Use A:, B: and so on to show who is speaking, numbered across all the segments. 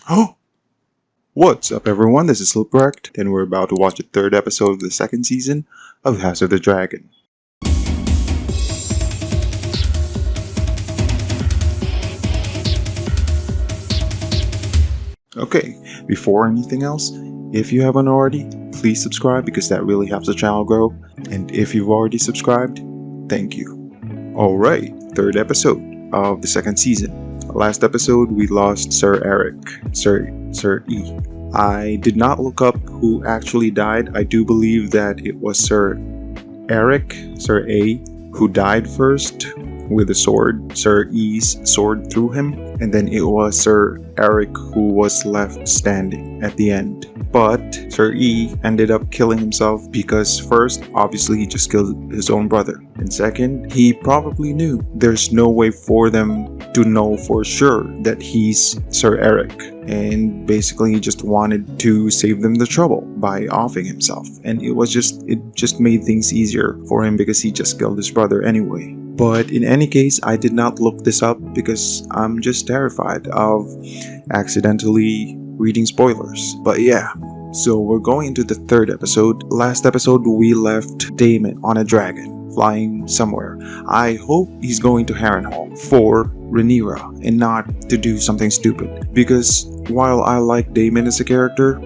A: Oh! What's up, everyone? This is Rekt, and we're about to watch the third episode of the second season of House of the Dragon. Okay, before anything else, if you haven't already, please subscribe because that really helps the channel grow. And if you've already subscribed, thank you. Alright, third episode of the second season. Last episode, we lost Sir Eric, Sir E. I did not look up who actually died. I do believe that it was Sir A, who died first with a sword. Sir E's sword through him, and then it was Sir Eric who was left standing at the end. But Sir E ended up killing himself because first, obviously, he just killed his own brother. And second, he probably knew there's no way for them to know for sure that he's Sir Eric. And basically, he just wanted to save them the trouble by offing himself. And it just made things easier for him because he just killed his brother anyway. But in any case, I did not look this up because I'm just terrified of accidentally reading spoilers. But yeah, so we're going into the third episode. Last episode, we left Damon on a dragon, flying somewhere. I hope he's going to Harrenhal for Rhaenyra and not to do something stupid. Because while I like Damon as a character,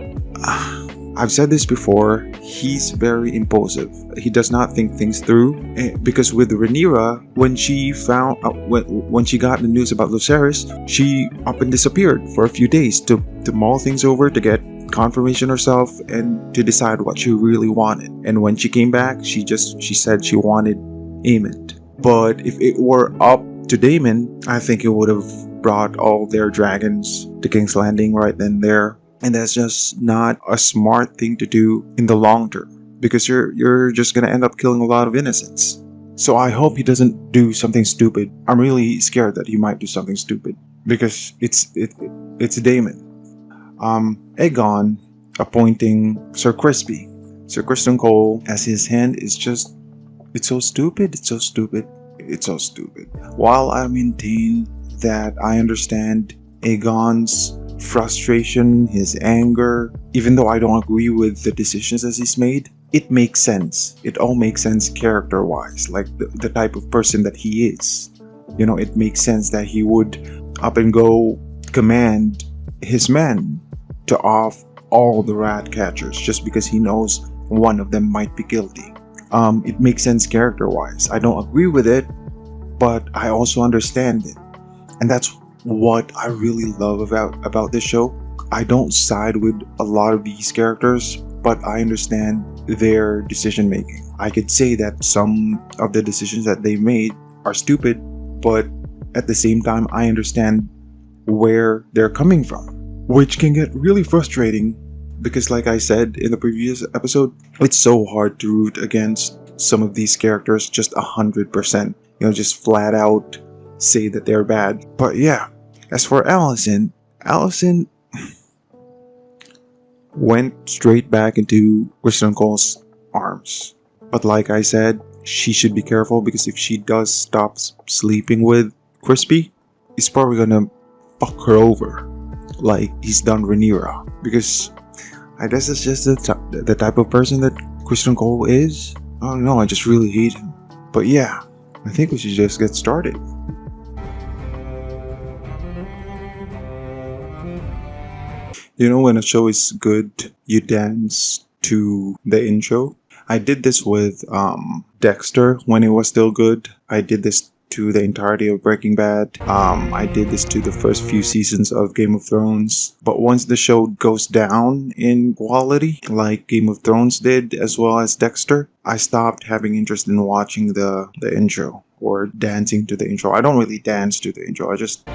A: I've said this before, he's very impulsive. He does not think things through. Because with Rhaenyra, when she found when she got the news about Lucerys, she up and disappeared for a few days to mull things over, to get confirmation herself, and to decide what she really wanted. And when she came back, she said she wanted Aemond. But if it were up to Daemon, I think it would have brought all their dragons to King's Landing right then and there. And that's just not a smart thing to do in the long term, because you're just gonna end up killing a lot of innocents. So I hope he doesn't do something stupid. I'm really scared that he might do something stupid because it's Daemon. Aegon appointing Sir Crispy, Sir Criston Cole as his hand is just, it's so stupid. While I maintain that I understand Aegon's frustration, his anger, even though I don't agree with the decisions that he's made, it makes sense. It all makes sense character-wise, like the type of person that he is. You know, it makes sense that he would up and go command his men to off all the rat catchers just because he knows one of them might be guilty. It makes sense character-wise. I don't agree with it, but I also understand it. And that's what I really love about this show. I don't side with a lot of these characters, but I understand their decision making. I could say that some of the decisions that they made are stupid, but at the same time I understand where they're coming from, which can get really frustrating because, like I said in the previous episode, it's so hard to root against some of these characters just 100%, just flat out say that they're bad. But yeah, as for Alicent went straight back into Criston Cole's arms. But like I said, she should be careful because if she does stop sleeping with Crispy, he's probably gonna fuck her over like he's done Rhaenyra. Because I guess it's just the type of person that Criston Cole is. I don't know, I just really hate him. But yeah, I think we should just get started. You know, when a show is good, you dance to the intro. I did this with Dexter when it was still good. I did this to the entirety of Breaking Bad. I did this to the first few seasons of Game of Thrones. But once the show goes down in quality, like Game of Thrones did, as well as Dexter, I stopped having interest in watching the intro or dancing to the intro. I don't really dance to the intro. I just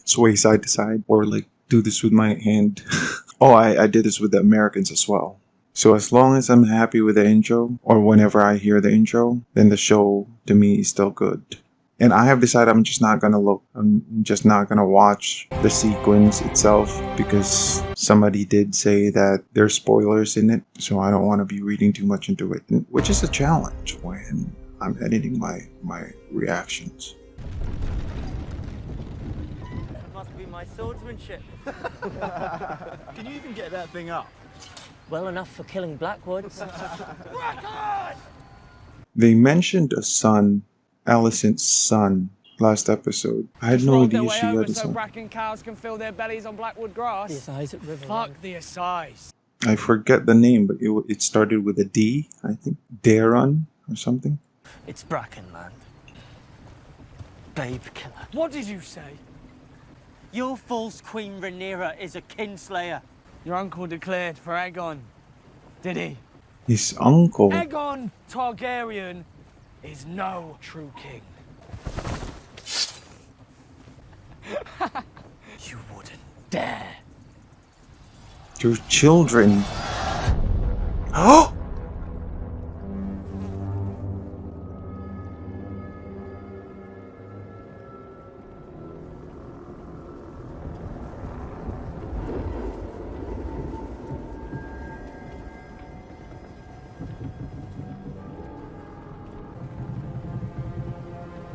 A: sway side to side, or like do this with my hand. Oh, I did this with the Americans as well. So as long as I'm happy with the intro, or whenever I hear the intro, then the show to me is still good. And I have decided I'm just not gonna watch the sequence itself because somebody did say that there's spoilers in it, so I don't want to be reading too much into it, which is a challenge when I'm editing my reactions.
B: proving my swordsmanship.
C: Can you even get that thing up?
B: Well enough for killing Blackwoods.
A: They mentioned a son, Alicent's son, last episode. I had no idea she had a
D: so
A: son.
D: Bracken cows can fill their bellies on Blackwood grass.
B: The assize at River.
D: Fuck the assize.
A: I forget the name, but it started with a D, I think. Darun or something.
B: It's Brackenland. Babe killer.
D: What did you say?
B: Your false Queen Rhaenyra is a kinslayer.
D: Your uncle declared for Aegon, did he?
A: His uncle.
D: Aegon Targaryen is no true king. You wouldn't dare.
A: Your children. Oh!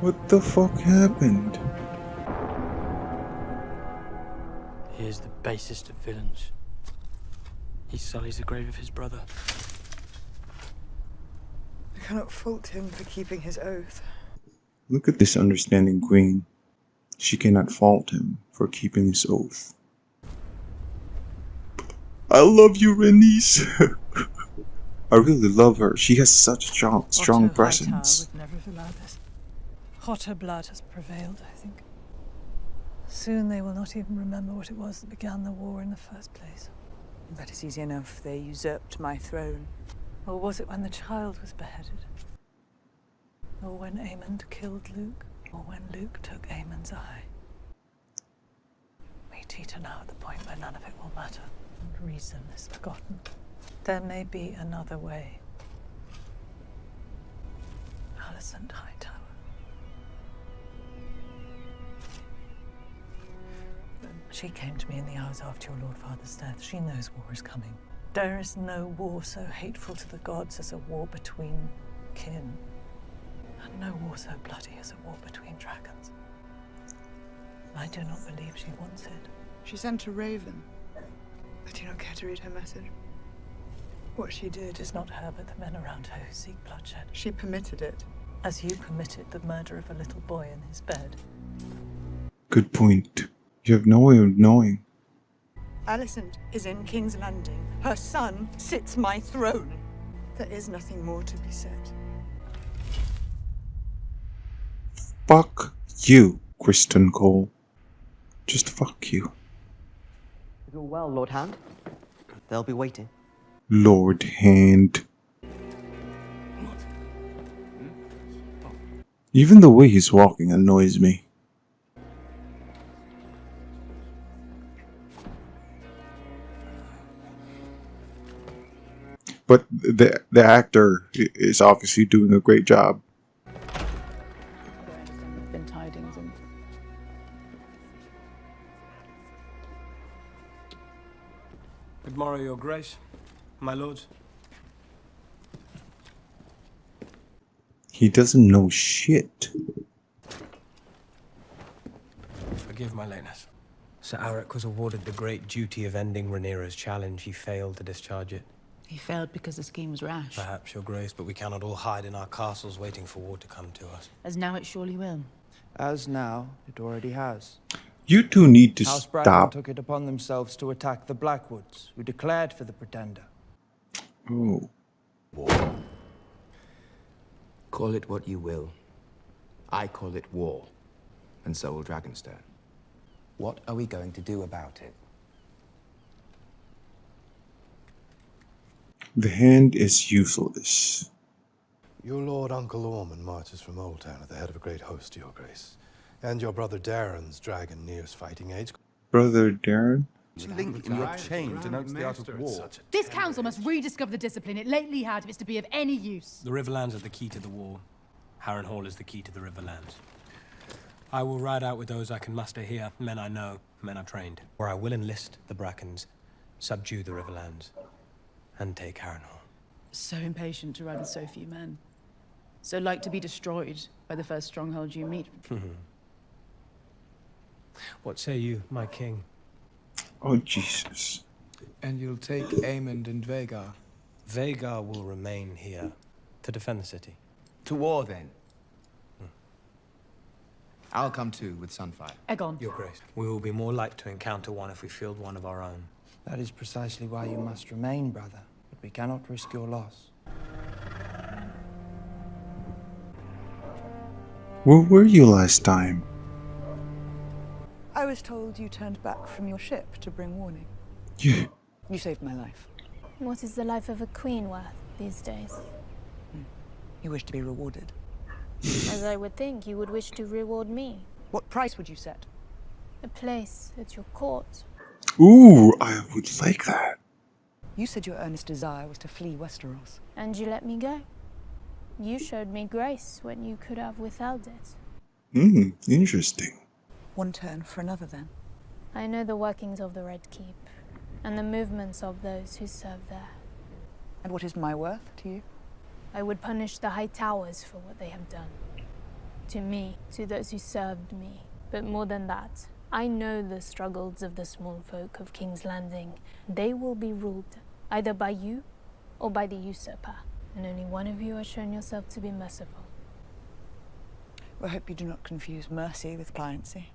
A: What the fuck happened?
D: He is the basest of villains. He sullies the grave of his brother.
E: I cannot fault him for keeping his oath.
A: Look at this understanding queen. She cannot fault him for keeping his oath. I love you, Rhaenys. I really love her. She has such a strong presence.
E: Would never have allowed this. Hotter blood has prevailed, I think. Soon they will not even remember what it was that began the war in the first place. That is easy enough. They usurped my throne. Or was it when the child was beheaded? Or when Aemond killed Luke? Or when Luke took Aemon's eye? We teeter now at the point where none of it will matter, and reason is forgotten. There may be another way. Alicent Hightower. She came to me in the hours after your Lord Father's death. She knows war is coming. There is no war so hateful to the gods as a war between kin. And no war so bloody as a war between dragons. I do not believe she wants it.
F: She sent a raven. I do not care to read her message. What she did
E: It is not her, but the men around her who seek bloodshed.
F: She permitted it.
E: As you permitted the murder of a little boy in his bed.
A: Good point. You have no way of knowing.
F: Alicent is in King's Landing. Her son sits my throne. There is nothing more to be said.
A: Fuck you, Kristen Cole. Just fuck you.
G: You're well, Lord Hand. They'll be waiting.
A: Lord Hand. Even the way he's walking annoys me. But the actor is obviously doing a great job.
E: Been tidings and
D: Good morrow, your grace, my lords.
A: He doesn't know shit.
H: Forgive my lateness. Sir Arek was awarded the great duty of ending Rhaenyra's challenge. He failed to discharge it.
I: He failed because the scheme was rash.
H: Perhaps, your grace, but we cannot all hide in our castles waiting for war to come to us.
I: As now it surely will.
C: As now, it already has.
A: You two need to
C: House Bracken
A: stop.
C: took it upon themselves to attack the Blackwoods, who declared for the Pretender.
A: Oh.
J: War. Call it what you will. I call it war. And so will Dragonstone. What are we going to do about it?
A: The Hand is useless.
K: Your Lord Uncle Ormond marches from Old Town at the head of a great host, your grace. And your brother Darren's dragon nears fighting age.
A: Brother Darren?
L: Which link in your chain denotes the art of war?
I: This council must rediscover the discipline it lately had if it's to be of any use.
H: The Riverlands are the key to the war. Harrenhal is the key to the Riverlands. I will ride out with those I can muster here, men I know, men I've trained. Or I will enlist the Brackens, subdue the Riverlands, and take Harrenhal.
I: So impatient to ride with so few men. So like to be destroyed by the first stronghold you meet.
H: What say you, my king?
A: Oh, Jesus.
C: And you'll take Aemond and Vhagar.
H: Vhagar will remain here to defend the city.
J: To war, then. I'll come too, with Sunfire.
I: Egon.
H: Your Grace. We will be more like to encounter one if we field one of our own.
C: That is precisely why you must remain, brother. But we cannot risk your loss.
A: Where were you last time?
F: I was told you turned back from your ship to bring warning.
A: Yeah.
F: You saved my life.
M: What is the life of a queen worth these days?
F: You wish to be rewarded.
M: As I would think, you would wish to reward me.
F: What price would you set?
M: A place at your court.
A: Ooh, I would like that.
F: You said your earnest desire was to flee Westeros.
M: And you let me go. You showed me grace when you could have withheld it.
A: Interesting.
F: One turn for another, then.
M: I know the workings of the Red Keep, and the movements of those who serve there.
F: And what is my worth to you?
M: I would punish the High Towers for what they have done. To me, to those who served me. But more than that, I know the struggles of the small folk of King's Landing. They will be ruled either by you or by the usurper. And only one of you has shown yourself to be merciful.
F: I hope you do not confuse mercy with pliancy.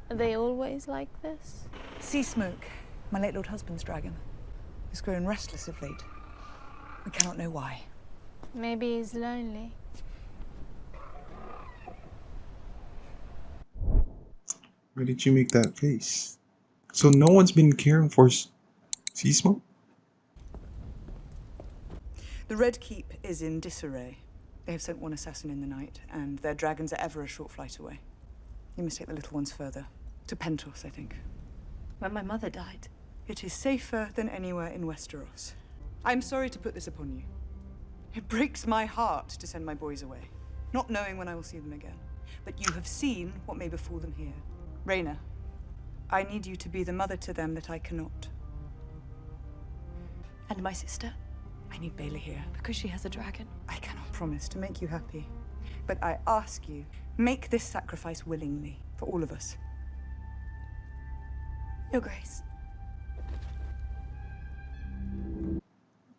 M: Are they always like this?
F: Sea Smoke, my late lord husband's dragon, has grown restless of late. We cannot know why.
M: Maybe he's lonely.
A: Why did you make that face? So no one's been caring for Sea Smoke?
F: The Red Keep is in disarray. They have sent one assassin in the night, and their dragons are ever a short flight away. You must take the little ones further. To Pentos, I think.
I: When my mother died.
F: It is safer than anywhere in Westeros. I'm sorry to put this upon you. It breaks my heart to send my boys away, not knowing when I will see them again. But you have seen what may befall them here. Rhaena, I need you to be the mother to them that I cannot.
I: And my sister?
F: I need Baela here.
I: Because she has a dragon.
F: I cannot promise to make you happy. But I ask you, make this sacrifice willingly, for all of us.
I: Your Grace.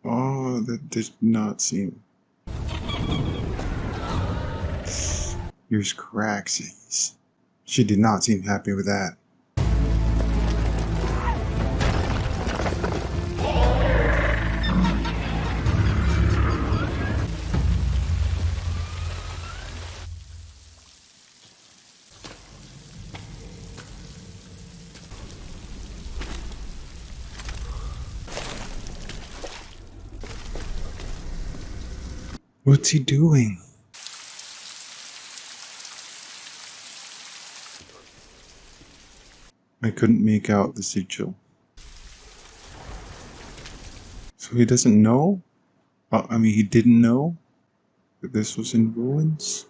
A: Oh, that did not seem... Here's Craxes. She did not seem happy with that. What's he doing? I couldn't make out the sigil. So he doesn't know? I mean, he didn't know that this was in ruins?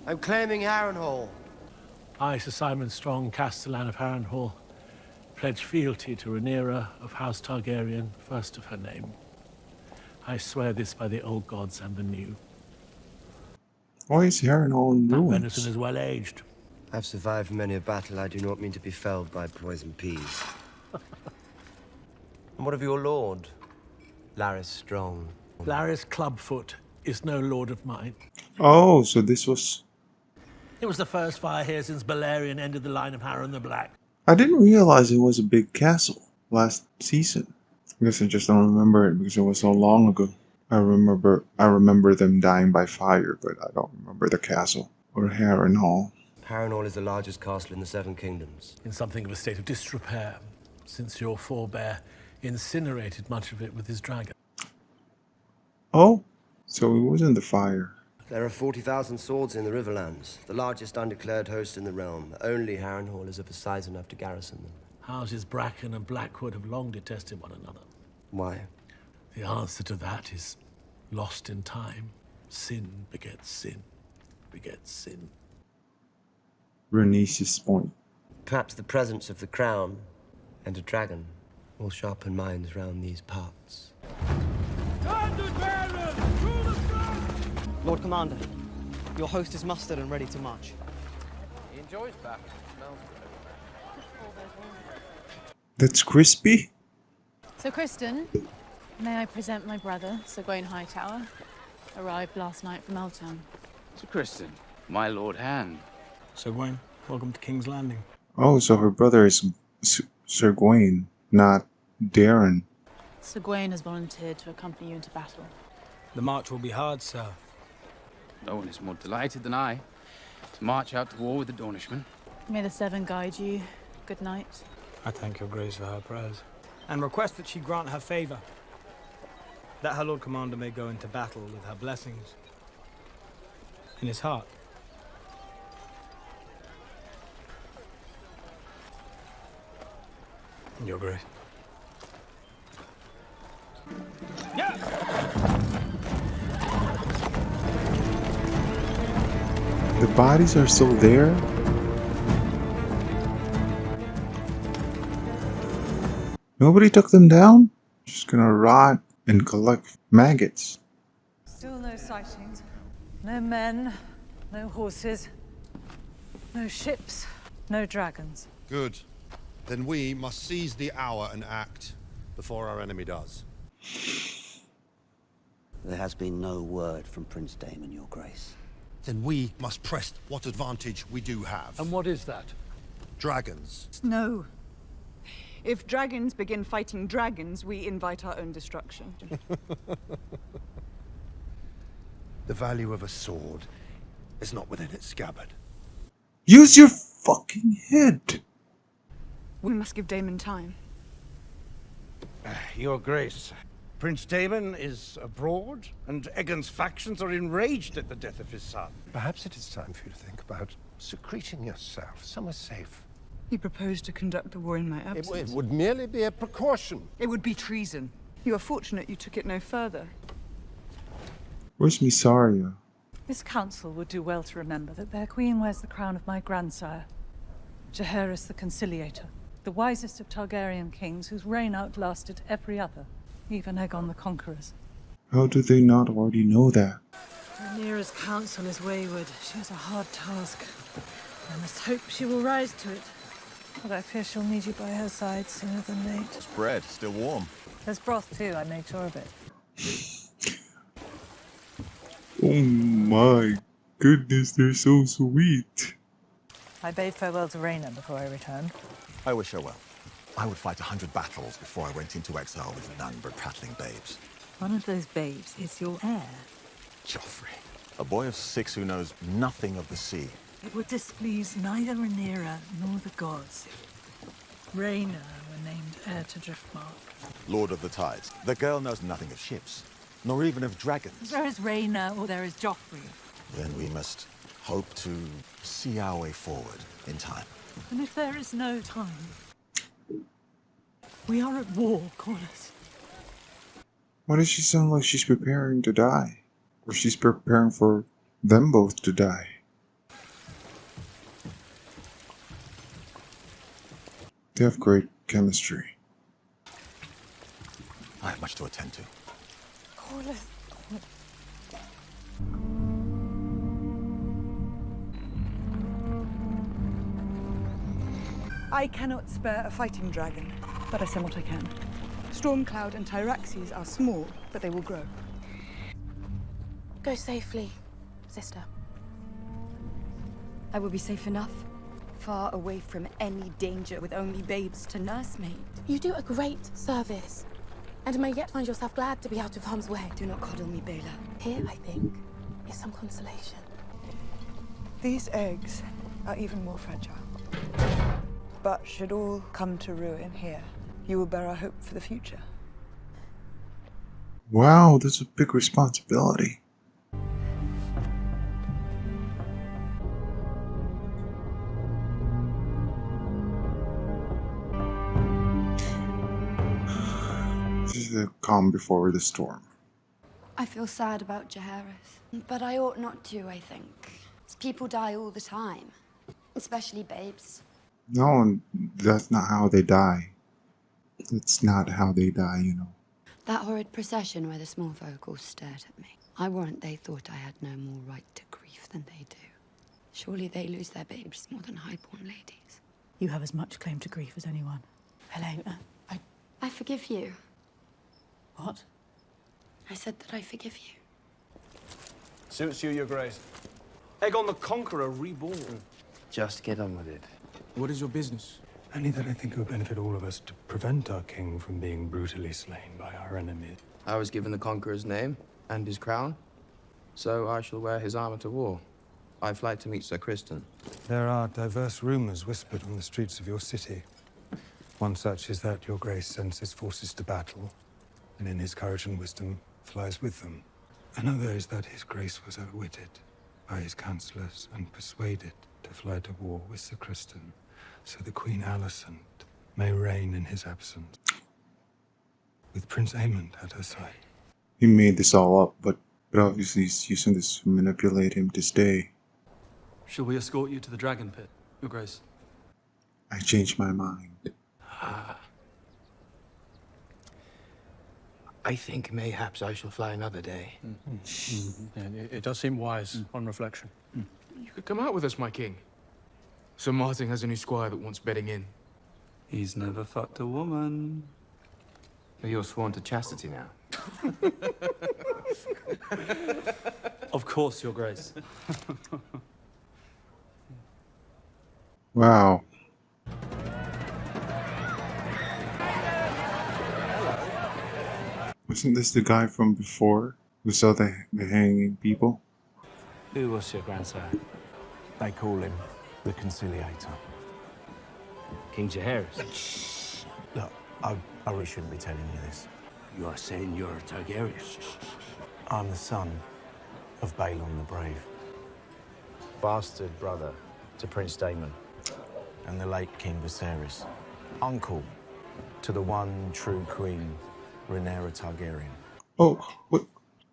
N: I'm claiming Harrenhal.
O: I, Sir Simon Strong, Castellan of Harrenhal, pledge fealty to Rhaenyra of House Targaryen, first of her name. I swear this by the old gods and the new.
A: Why is Harrenhal in
O: That
A: ruins?
O: venison is well aged.
N: I've survived many a battle. I do not mean to be felled by poison peas. And what of your lord, Larys Strong?
O: Larys Clubfoot is no lord of mine.
A: Oh, so this was...
O: It was the first fire here since Balerion ended the line of Harren the Black.
A: I didn't realize it was a big castle last season. I guess I just don't remember it because it was so long ago. I remember them dying by fire, but I don't remember the castle or Harrenhal.
N: Harrenhal is the largest castle in the Seven Kingdoms.
O: In something of a state of disrepair, since your forebear incinerated much of it with his dragon.
A: Oh, so it wasn't the fire.
N: There are 40,000 swords in the Riverlands, the largest undeclared host in the realm. Only Harrenhal is of a size enough to garrison them.
O: Houses Bracken and Blackwood have long detested one another.
N: Why?
O: The answer to that is lost in time. Sin begets sin, begets sin.
A: Rhaenys' point.
N: Perhaps the presence of the crown and a dragon will sharpen minds round these parts.
G: Lord Commander, your host is mustered and ready to march.
L: He enjoys battle. Smells
A: That's crispy?
I: So, Kristen, may I present my brother, Sir Gawain Hightower? Arrived last night from Elton.
P: Sir Kristen, my Lord Hand.
H: Sir Gawain, welcome to King's Landing.
A: Oh, so her brother is Sir Gawain, not Darren.
I: Sir Gawain has volunteered to accompany you into battle.
H: The march will be hard, sir.
P: No one is more delighted than I to march out to war with the Dornishmen.
I: May the Seven guide you. Good night.
H: I thank your grace for her prayers, and request that she grant her favor, that her Lord Commander may go into battle with her blessings in his heart. Your grace.
A: The bodies are still there? Nobody took them down? Just gonna rot and collect maggots.
E: Still no sightings. No men, no horses, no ships, no dragons.
Q: Good. Then we must seize the hour and act before our enemy does.
R: There has been no word from Prince Daemon, Your Grace.
Q: Then we must press what advantage we do have.
K: And what is that?
Q: Dragons.
F: No. If dragons begin fighting dragons, we invite our own destruction.
Q: The value of a sword is not within its scabbard.
A: Use your fucking head!
F: We must give Daemon time.
S: Your Grace, Prince Daemon is abroad, and Aegon's factions are enraged at the death of his son.
K: Perhaps it is time for you to think about secreting yourself somewhere safe.
F: He proposed to conduct the war in my absence.
K: It would merely be a precaution.
F: It would be treason. You are fortunate you took it no further.
A: Where's Mysaria?
E: This council would do well to remember that their queen wears the crown of my grandsire, Jaehaerys the Conciliator, the wisest of Targaryen kings whose reign outlasted every other, even Aegon the Conqueror's.
A: How do they not already know that?
E: Rhaenyra's counsel is wayward. She has a hard task. I must hope she will rise to it. But I fear she'll need you by her side sooner than late.
L: It's bread, still warm.
E: There's broth too, I made sure of it.
A: Oh my goodness, they're so sweet.
E: I bade farewell to Rhaena before I returned.
L: I wish her well. I would fight 100 battles before I went into exile with none but prattling babes.
E: One of those babes is your heir.
L: Joffrey, a boy of 6 who knows nothing of the sea.
E: It would displease neither Rhaenyra nor the gods if Rhaena were named heir to Driftmark.
L: Lord of the Tides. The girl knows nothing of ships, nor even of dragons.
E: There is Rhaena or there is Joffrey.
L: Then we must hope to see our way forward in time.
E: And if there is no time, we are at war, Corlys.
A: Why does she sound like she's preparing to die? Or she's preparing for them both to die? They have great chemistry.
L: I have much to attend to.
E: Corlys.
F: I cannot spare a fighting dragon, but I send what I can. Stormcloud and Tyraxes are small, but they will grow.
M: Go safely, sister.
T: I will be safe enough. Far away from any danger with only babes to nursemaid.
M: You do a great service, and may yet find yourself glad to be out of harm's way.
T: Do not coddle me, Baela.
M: Here, I think, is some consolation.
F: These eggs are even more fragile. But should all come to ruin here, you will bear our hope for the future.
A: Wow, that's a big responsibility. This is the calm before the storm.
T: I feel sad about Jaehaerys, but I ought not to, I think. People die all the time, especially babes.
A: No, that's not how they die. That's not how they die, you know.
T: That horrid procession where the small folk all stared at me. I warrant they thought I had no more right to grief than they do. Surely they lose their babes more than highborn ladies.
E: You have as much claim to grief as anyone. Helena,
T: I forgive you.
E: What?
T: I said that I forgive you.
U: Suits you, Your Grace. Aegon the Conqueror reborn.
C: Just get on with it.
U: What is your business?
V: Only that I think it would benefit all of us to prevent our king from being brutally slain by our enemies.
J: I was given the Conqueror's name and his crown, so I shall wear his armor to war. I fly to meet Sir Criston.
V: There are diverse rumors whispered on the streets of your city. One such is that your grace sends his forces to battle, and in his courage and wisdom flies with them. Another is that his grace was outwitted by his councillors and persuaded to fly to war with Sir Criston, so the Queen Alicent may reign in his absence, with Prince Aemond at her side.
A: He made this all up, but obviously he's using this to manipulate him to stay.
D: Shall we escort you to the Dragon Pit, Your Grace?
A: I changed my mind.
J: I think mayhaps I shall fly another day.
D: It does seem wise on reflection.
W: You could come out with us, my king. Sir Martin has a new squire that wants bedding in.
C: He's never fucked a woman.
J: You're sworn to chastity now.
D: Of course, Your Grace.
A: Wow. Wasn't this the guy from before who saw the hanging people?
C: Who was your grandsire?
L: They call him the Conciliator.
C: King Jaehaerys.
L: Look, I really shouldn't be telling you this.
C: You are saying you're a Targaryen?
L: I'm the son of Balon the Brave.
J: Bastard brother to Prince Daemon.
L: And the late King Viserys. Uncle to the one true queen, Rhaenyra Targaryen.
A: Oh, what?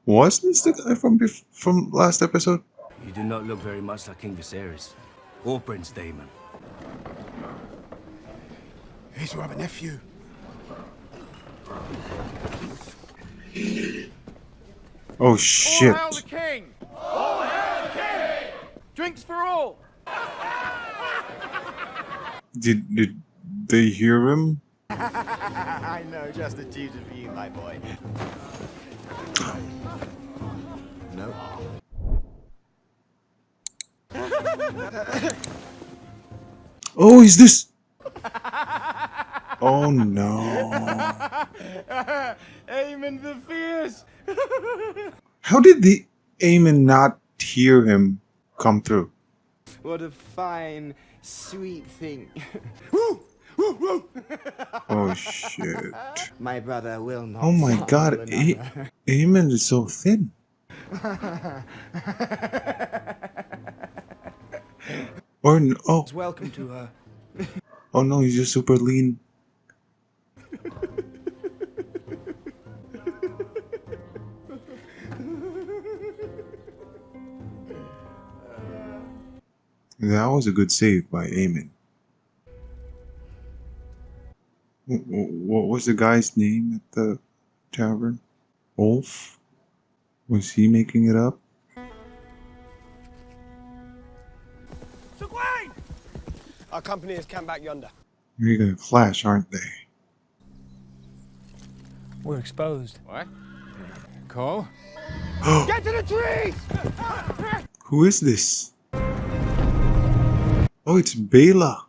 A: Was this the guy from last episode?
C: You do not look very much like King Viserys or Prince Daemon.
L: Here's your other nephew.
A: Oh shit.
W: All hail the king! All hail the king! Drinks for all!
A: Did they hear him?
L: I know, just a tutor for you, my boy. No.
A: Oh, is this? Oh no.
W: Aemond the Fierce!
A: How did the Aemon not hear him come through?
J: What a fine, sweet thing.
A: Oh shit.
J: My brother will not.
A: Oh my god,
J: another.
A: Aemon is so thin. Or no, oh.
J: Welcome to her.
A: Oh no, he's just super lean. That was a good save by Aemon. What was the guy's name at the tavern? Ulf? Was he making it up?
U: Sir Gawain! Our company is camped back yonder.
A: They're gonna clash, aren't they?
D: We're exposed.
W: What? Cole?
U: Get to the trees!
A: Who is this? Oh, it's Bela.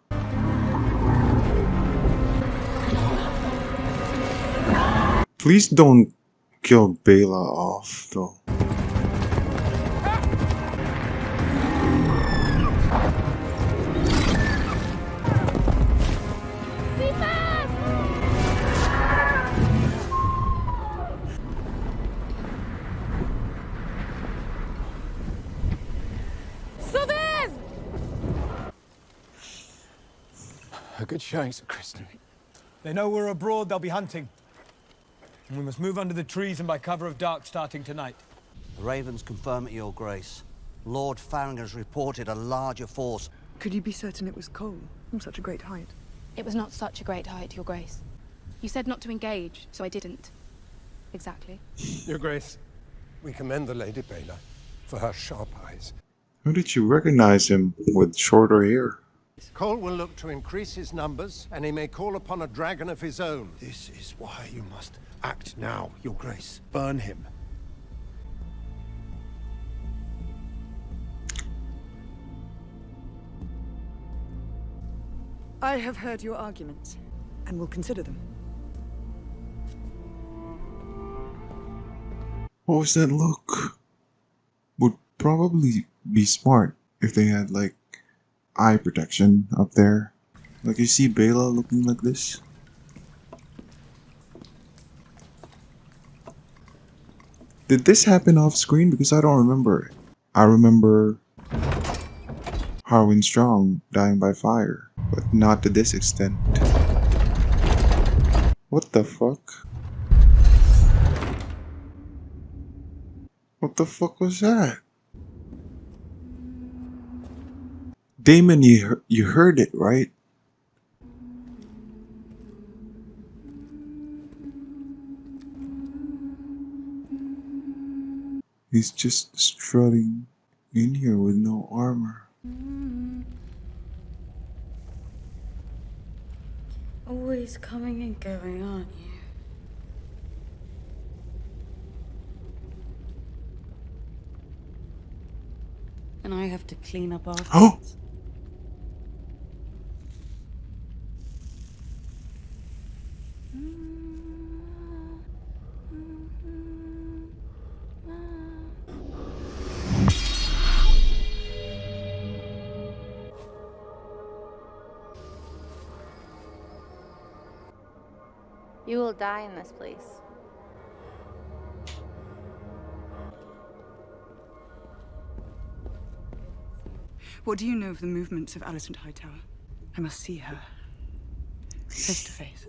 A: Please don't kill Bela off, though.
U: A good showing, Sir Criston.
X: They know we're abroad, they'll be hunting. And we must move under the trees and by cover of dark starting tonight.
R: The Ravens confirm it, Your Grace. Lord Farrington's reported a larger force.
F: Could you be certain it was Cole? from such a great height.
B: It was not such a great height, Your Grace. You said not to engage, so I didn't. Exactly.
K: Your Grace, we commend the Lady Bela for her sharp eyes.
A: How did you recognize him with shorter hair?
K: Cole will look to increase his numbers, and he may call upon a dragon of his own. This is why you must act now, Your Grace. Burn him.
F: I have heard your arguments, and will consider them.
A: What was that look? Would probably be smart if they had like eye protection up there. Like you see Bela looking like this. Did this happen off screen? Because I don't remember it. I remember Harwin Strong dying by fire, but not to this extent. What the fuck? What the fuck was that? Damon, you heard it, right? He's just strutting in here with no armor.
G: Always coming and going, aren't you? And I have to clean up after.
A: Oh!
N: You will die in this place.
F: What do you know of the movements of Alicent Hightower? I must see her. Face to face.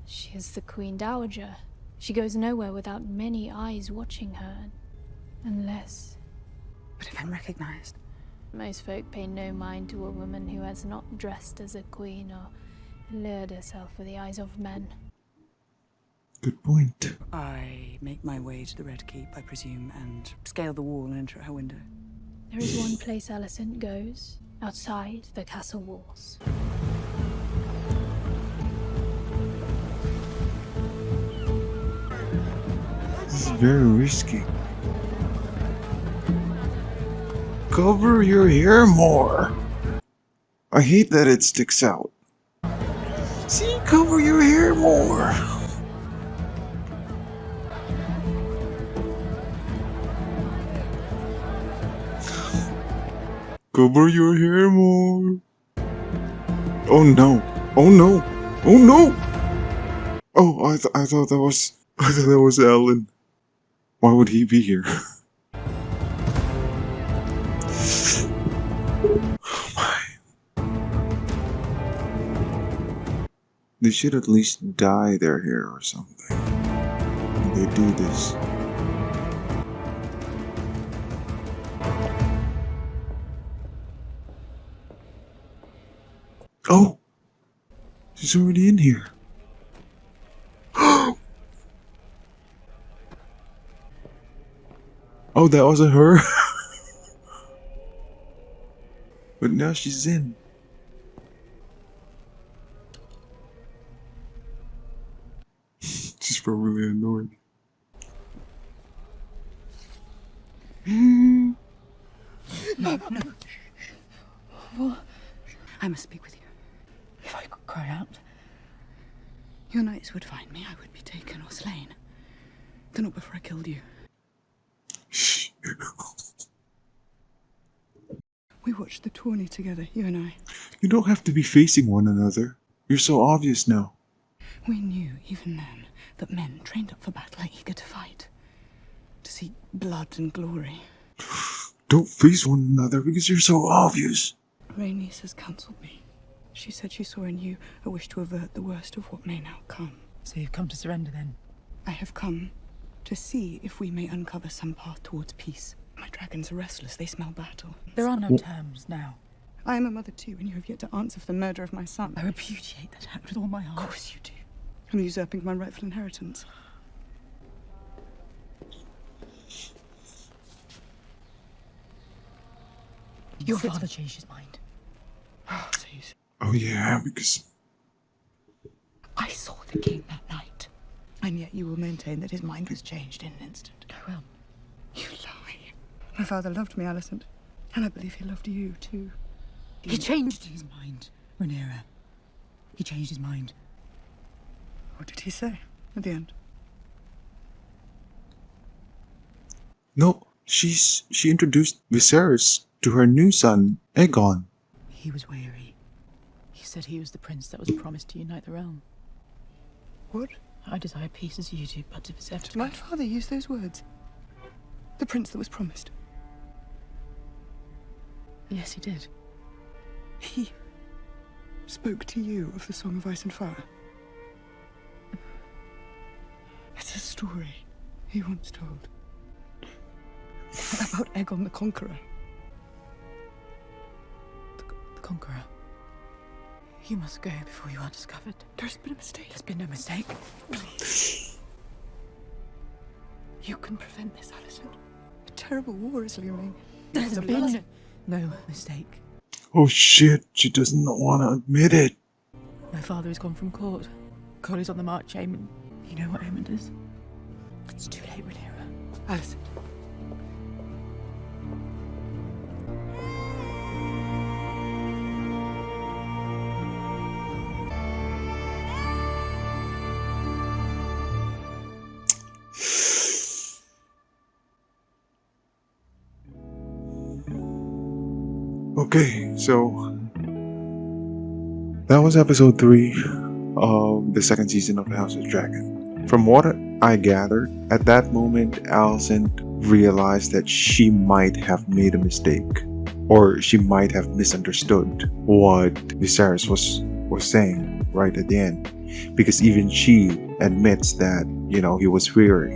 M: She is the Queen Dowager. She goes nowhere without many eyes watching her. Unless...
F: But if I'm recognized?
M: Most folk pay no mind to a woman who has not dressed as a queen or lured herself with the eyes of men.
A: Good point.
F: I make my way to the Red Keep, I presume, and scale the wall and enter her window.
M: There is one place Alicent goes, outside the castle walls.
A: This is very risky. Cover your hair more. I hate that it sticks out. See, cover your hair more. Cover your hair more. Oh no. Oh no. Oh no. Oh, I thought that was Alan. Why would he be here? Oh my. They should at least dye their hair or something when they do this. Oh! She's already in here. Oh, that wasn't her? But now she's in. She's probably annoyed.
F: No, no. What? I must speak with you. If I could cry out, your knights would find me. I would be taken or slain. Though not before I killed you.
A: Shh.
F: We watched the tourney together, you and I.
A: You don't have to be facing one another. You're so obvious now.
F: We knew, even then, that men trained up for battle are eager to fight. To see blood and glory.
A: Don't face one another because you're so obvious.
F: Rhaenys has counselled me. She said she saw in you a wish to avert the worst of what may now come.
E: So you've come to surrender then?
F: I have come to see if we may uncover some path towards peace. My dragons are restless. They smell battle.
E: There are no terms now.
F: I am a mother too, and you have yet to answer for the murder of my son.
E: I repudiate that act with all my heart.
F: Of course you do. I'm usurping my rightful inheritance.
E: Your father changed his mind.
A: Oh yeah, because
F: I saw the king that night. And yet you will maintain that his mind was changed in an instant.
E: I will.
F: You lie. My father loved me, Alicent. And I believe he loved you, too.
E: He changed his mind, Rhaenyra. He changed his mind.
F: What did he say at the end?
A: no, she introduced Viserys to her new son, Aegon.
E: He was weary. He said he was the prince that was promised to unite the realm.
F: What?
E: I desire peace as you do, but to Viserys.
F: Did my father use those words? The prince that was promised?
E: Yes, he did.
F: He spoke to you of the Song of Ice and Fire. It's a story he once told. About Aegon the Conqueror.
E: The Conqueror. You must go before you are discovered.
F: There's been a mistake.
E: There's been no mistake.
F: Please. You can prevent this, Alicent. A terrible war is looming.
E: There's been no mistake.
A: Oh shit, she doesn't want to admit it.
E: My father has gone from court. Collie's on the march, Aemon. You know what Aemon is? It's too late, Rhaenyra.
F: Alicent.
A: Okay, so that was episode 3 of the second season of House of Dragon. From what I gathered, at that moment, Alicent realized that she might have made a mistake, or she might have misunderstood what Viserys was saying right at the end, because even she admits that, you know, he was weary.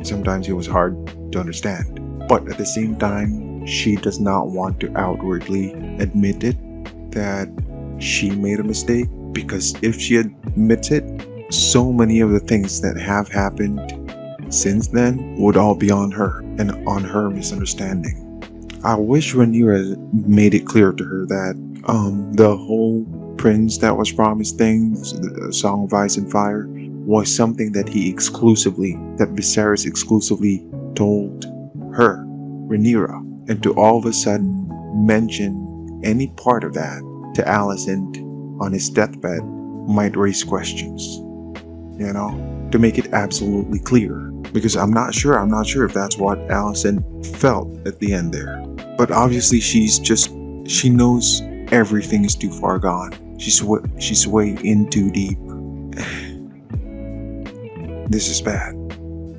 A: Sometimes he was hard to understand, but at the same time, she does not want to outwardly admit it that she made a mistake, because if she admits it, so many of the things that have happened since then would all be on her and on her misunderstanding. I wish Rhaenyra made it clear to her that the whole prince that was promised thing, the Song of Ice and Fire, was something that Viserys exclusively told her, Rhaenyra. And to all of a sudden mention any part of that to Alicent on his deathbed might raise questions, you know, to make it absolutely clear. Because I'm not sure if that's what Alicent felt at the end there. But obviously she knows everything is too far gone. She's way in too deep. This is bad.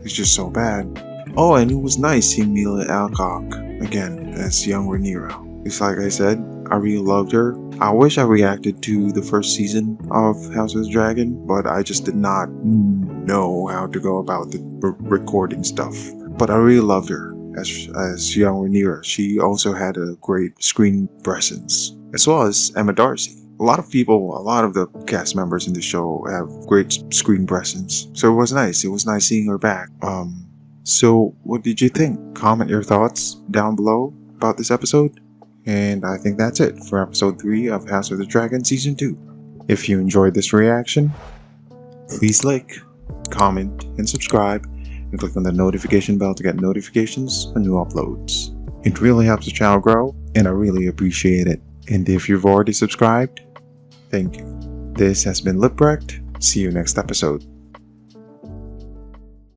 A: It's just so bad. Oh, and it was nice seeing Mila Alcock again as young Rhaenyra. It's like I said, I really loved her. I wish I reacted to the first season of House of the Dragon, but I just did not know how to go about the recording stuff. But I really loved her as young Rhaenyra. She also had a great screen presence, as well as Emma Darcy. A lot of the cast members in the show have great screen presence, so it was nice. It was nice seeing her back. So what did you think? Comment your thoughts down below about this episode. And I think that's it for episode 3 of House of the Dragon Season 2. If you enjoyed this reaction, please like, comment, and subscribe, and click on the notification bell to get notifications on new uploads. It really helps the channel grow, and I really appreciate it. And if you've already subscribed, thank you. This has been Rekt. See you next episode.